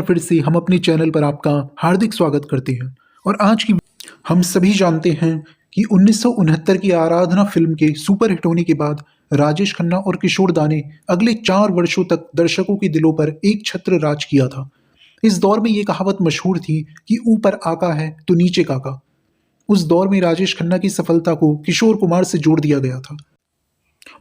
फिर से हम अपने चैनल पर आपका हार्दिक स्वागत करते हैं। और आज की हम सभी जानते हैं कि 1969 की आराधना फिल्म के सुपर हिट होने के बाद राजेश खन्ना और किशोर दा ने अगले 4 वर्षों तक दर्शकों के दिलों पर एक छत्र राज किया था। इस दौर में ये कहावत मशहूर थी कि ऊपर आका है तो नीचे काका। उस दौर में राजेश खन्ना की सफलता को किशोर कुमार से जोड़ दिया गया था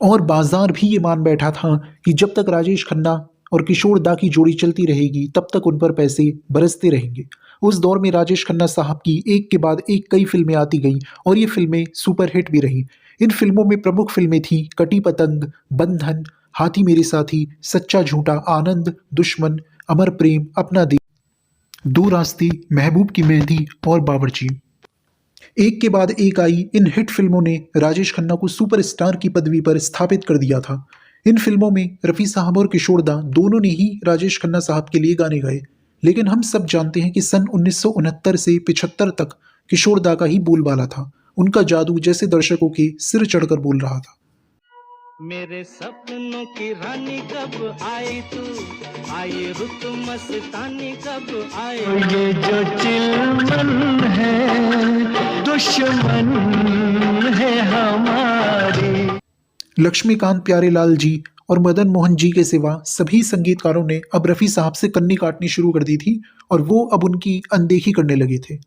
और बाजार भी ये मान बैठा था कि जब तक राजेश खन्ना और किशोर दा की जोड़ी चलती रहेगी तब तक उन पर पैसे बरसते रहेंगे। उस दौर में राजेश खन्ना साहब की एक के बाद एक कई फिल्में आती गईं और ये फिल्में सुपर हिट भी रहीं। इन फिल्मों में प्रमुख फिल्में थीं कटी पतंग, बंधन, हाथी मेरे साथी, सच्चा झूठा, आनंद, दुश्मन, अमर प्रेम, अपना देश, दो रास्ते, महबूब की मेहंदी और बावर्ची। एक के बाद एक आई इन हिट फिल्मों ने राजेश खन्ना को सुपरस्टार की पदवी पर स्थापित कर दिया था। इन फिल्मों में रफ़ी साहब और किशोर दा दोनों ने ही राजेश खन्ना साहब के लिए गाने गाए। लेकिन हम सब जानते हैं कि सन 1969 से 75 तक किशोर दा का ही बोलबाला था। उनका जादू जैसे दर्शकों के सिर चढ़कर बोल रहा था। मेरे सपनों की रानी कब आई तू, आई रुत मस्तानी कब आई। ये जो चिलमन है दुश्मन है हमारी। लक्ष्मीकांत प्यारेलाल जी और मदन मोहन जी के सिवा सभी संगीतकारों ने अब रफ़ी साहब से कन्नी काटनी शुरू कर दी थी और वो अब उनकी अनदेखी करने लगे थे।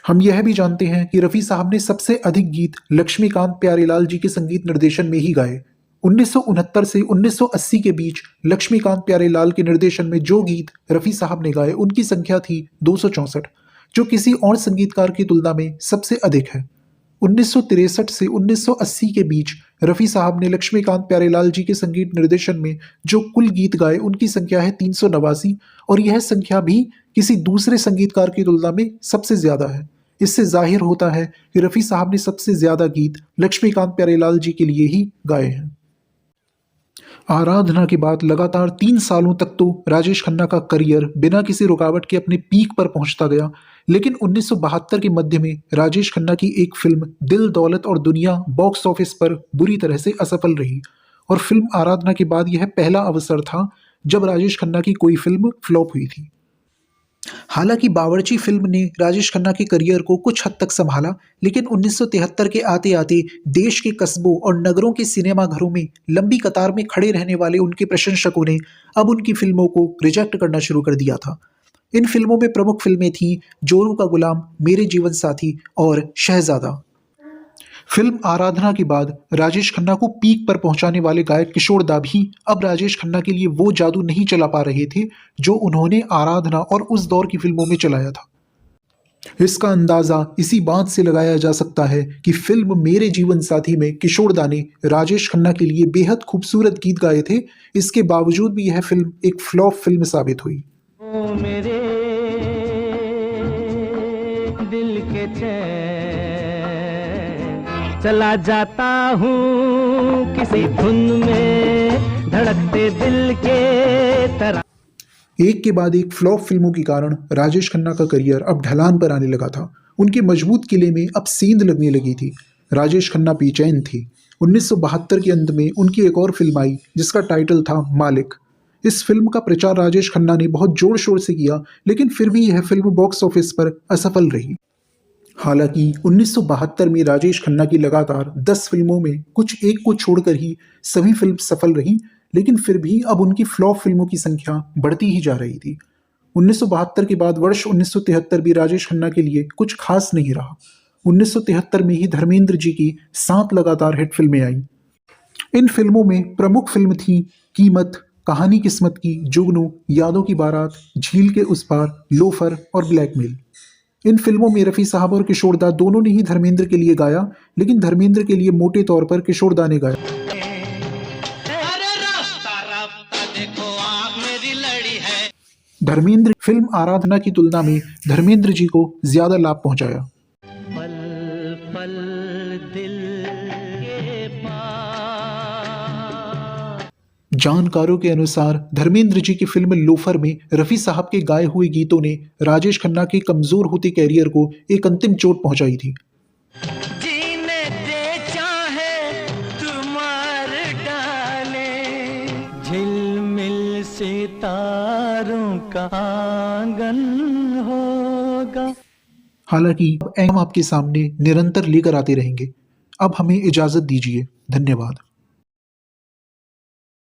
हम यह भी जानते हैं कि रफ़ी साहब ने सबसे अधिक गीत लक्ष्मीकांत प्यारेलाल जी के संगीत निर्देशन में ही गाए। 1969 से 1980 के बीच लक्ष्मीकांत प्यारेलाल के निर्देशन में जो गीत रफ़ी साहब ने गाए उनकी संख्या थी 264, जो किसी और संगीतकार की तुलना में सबसे अधिक है। 1963 से 1980 के बीच रफ़ी साहब ने लक्ष्मीकांत प्यारेलाल जी के संगीत निर्देशन में जो कुल गीत गाए उनकी संख्या है 389 और यह संख्या भी किसी दूसरे संगीतकार की तुलना में सबसे ज़्यादा है। इससे जाहिर होता है कि रफ़ी साहब ने सबसे ज़्यादा गीत लक्ष्मीकांत प्यारेलाल जी के लिए ही गाए हैं। आराधना के बाद लगातार 3 सालों तक तो राजेश खन्ना का करियर बिना किसी रुकावट के अपने पीक पर पहुंचता गया, लेकिन 1972 के मध्य में राजेश खन्ना की एक फिल्म दिल दौलत और दुनिया बॉक्स ऑफिस पर बुरी तरह से असफल रही और फिल्म आराधना के बाद यह पहला अवसर था जब राजेश खन्ना की कोई फिल्म फ्लॉप हुई थी। हालांकि बावर्ची फिल्म ने राजेश खन्ना के करियर को कुछ हद तक संभाला, लेकिन 1973 के आते आते देश के कस्बों और नगरों के सिनेमाघरों में लंबी कतार में खड़े रहने वाले उनके प्रशंसकों ने अब उनकी फिल्मों को रिजेक्ट करना शुरू कर दिया था। इन फिल्मों में प्रमुख फिल्में थीं जोरू का गुलाम, मेरे जीवन साथी और शहजादा। फिल्म आराधना के बाद राजेश खन्ना को पीक पर पहुंचाने वाले गायक किशोर दा भी अब राजेश खन्ना के लिए वो जादू नहीं चला पा रहे थे जो उन्होंने आराधना और उस दौर की फिल्मों में चलाया था। इसका अंदाजा इसी बात से लगाया जा सकता है कि फिल्म मेरे जीवन साथी में किशोर दा ने राजेश खन्ना के लिए बेहद खूबसूरत गीत गाए थे। इसके बावजूद भी यह फिल्म एक फ्लॉप फिल्म साबित हुई। ओ मेरे दिल के चैन चला जाता हूँ किसी धुन में धड़कते दिल के तरह। एक के बाद एक फ्लॉप फिल्मों के कारण राजेश खन्ना का करियर अब ढलान पर आने लगा था। उनके मजबूत किले में अब सेंध लगने लगी थी। राजेश खन्ना बेचैन थे। 1972 के अंत में उनकी एक और फिल्म आई जिसका टाइटल था मालिक। इस फिल्म का प्रचार राजेश खन्ना ने बहुत जोर शोर से किया, लेकिन फिर भी यह फिल्म बॉक्स ऑफिस पर असफल रही। हालांकि 1972 में राजेश खन्ना की लगातार 10 फिल्मों में कुछ एक को छोड़कर ही सभी फिल्म सफल रही, लेकिन फिर भी अब उनकी फ्लॉप फिल्मों की संख्या बढ़ती ही जा रही थी। 1972 के बाद वर्ष 1973 भी राजेश खन्ना के लिए कुछ खास नहीं रहा। 1973 में ही धर्मेंद्र जी की 7 लगातार हिट फिल्में आईं। इन फिल्मों में प्रमुख फिल्म थी कीमत, कहानी किस्मत की, जुगनू, यादों की बारात, झील के उस पार, लोफर और ब्लैकमेल। इन फिल्मों में रफ़ी साहब और किशोर दा दोनों ने ही धर्मेंद्र के लिए गाया, लेकिन धर्मेंद्र के लिए मोटे तौर पर किशोर दा ने गाया। धर्मेंद्र फिल्म आराधना की तुलना में धर्मेंद्र जी को ज्यादा लाभ पहुंचाया। पल पल दिल के पास। जानकारों के अनुसार धर्मेंद्र जी की फिल्म लोफर में रफ़ी साहब के गाए हुए गीतों ने राजेश खन्ना के कमजोर होते कैरियर को एक अंतिम चोट पहुंचाई थी। जीने दे चाहे तुम्हारे डाले झिलमिल सितारों का का आंगन होगा। हालांकि अब हम आपके सामने निरंतर लेकर आते रहेंगे। अब हमें इजाजत दीजिए। धन्यवाद।